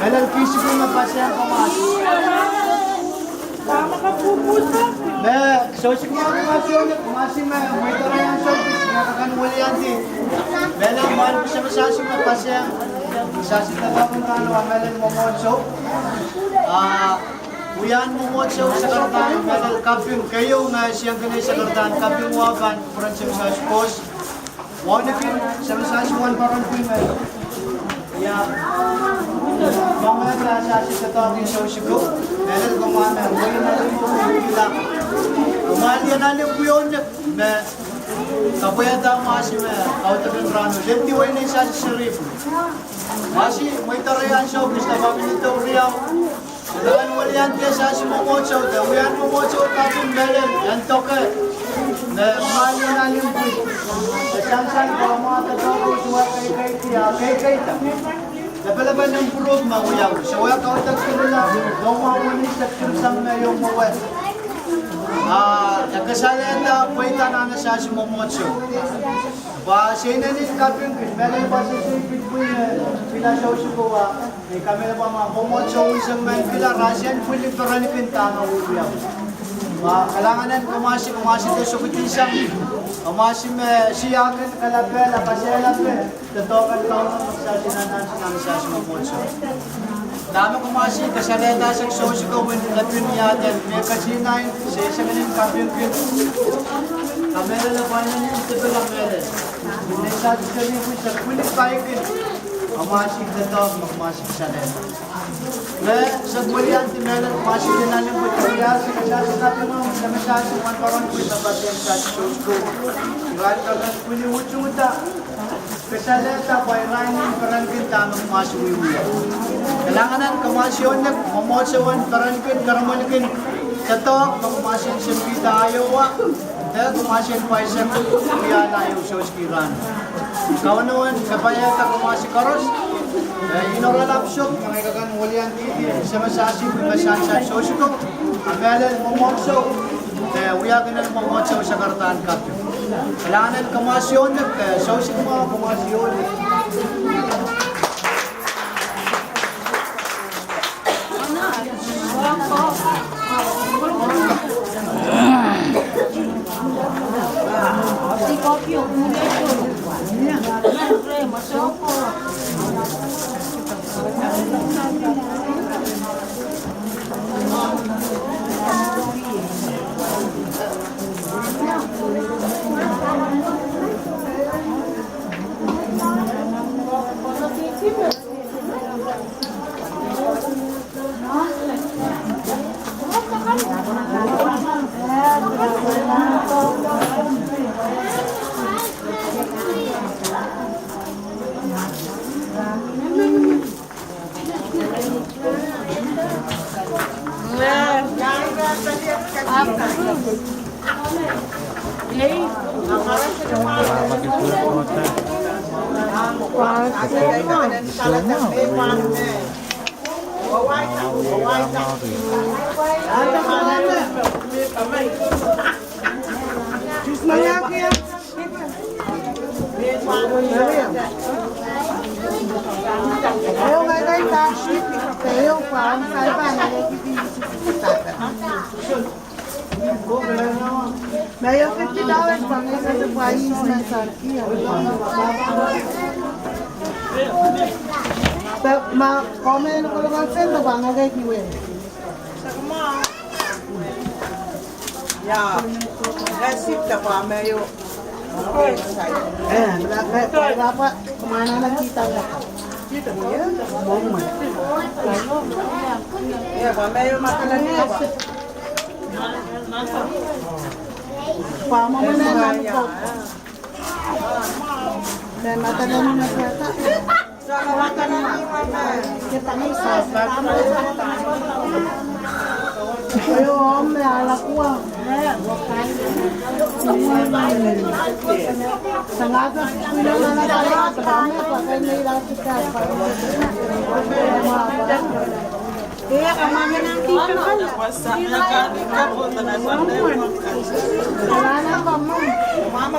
Melal fisiko magpasya ang kumasi. Tama ka pupusa. Me, sosik mo ang kumasi me, may tarayan sosik, nakakanwali yan di. Melal, mahal ko siya masasik magpasya. Masasik na ba kung ano, melal mo mo so. Uyan mo mo siya sa kartaan, melal kapyung kayo nga siyang ganay sa kartaan, kapyung waban, kurang siya masasik pos. Wanakin, siya masasik wan parang kuimel. Yeah. Mga nasa sa talking social ko, meron kumana, wala na rin mo bila. Kumali na rin po yun, kapaya daw masi me, kautagan rano, lenti way na isa sa sharif. Masi, may tarayan siya, gusto ba minito riyaw. Sadakan wala yan kaya sa si Momocho, dawiyan Momocho tapong meron, yan toke. Kumali na rin po. Saan ba mga tatawag suwa kay ta. Napalaban ng purog maguyaw. Siya wala kautag sila nung maulis at kinsang na yung mawet. Nagkasalayan na puwita na siya si Momocho. Siya na rin kapyung meron pa sa sipit po niya. Pinasyaw siya po kami na pa mga Momocho isang man pila. Rasyan po yung paranikin tama uyaw. Kailangan kumasi tayo sa kutisang. Kumasi siya akin kalapel, apasya Tatokan tao na magsasinanan siya sa Momocho. Dami kumasi, kasaleta sa sosyo ko, lapin yatin. May kasinayin, siya isa ganin kapyung kin. Kamera na pa niya yung tipe lang meron. Hindi sa sabi ko siya, kulit tayo kin. Kumasi tatokan, magkumasi kasaleta. Sa bulian, meron kumasi din namin po kaya sa kasasinatin mo, sa masyasi, parang po sa batyan sa sosyo ko. Kahit kagat puliwut-yuta. Kasaleta, bayranin, parangkin, tamang masuwiwiya. Kailangan kamasyon na mamotsawan, parangkin, karamalikin. Sa to, kumasyon siya pita ayaw. Dahil kumasyon pa isang kuya na ayaw siya uskiran. Kawanuan, kabayata kumasi karos. Inoralapsok, mga ikakan walian titi, sa masasi, masan sa sosyo ko. Amelan, mamotsaw. Uyagan na mamotsaw sa kartaan kapyo. Kailangan kamasyon na, sosyo ko mga kamasyon. Si Kopyo, muna ito. Pre, masoko. Meron $50 pang isa sa país na Turkey. Komen ko lang ang sendo ba nga gay kiwen. Ya, nasib na pa mayo. Dapat kumana nakita ka. Kita mo yan? Moment. Ya, pa mayo makalan ka ba? Pama mo na lang ko. Dan matagal mo na kata. Salamat na mama. Kita ni sa. Ayo hombre a la cua. Sangaga pila na na tayo kami pa may kita pa. Kaya kamami ng kita ka. Basta nagkakita po na nasa Wala na ba mo? Mama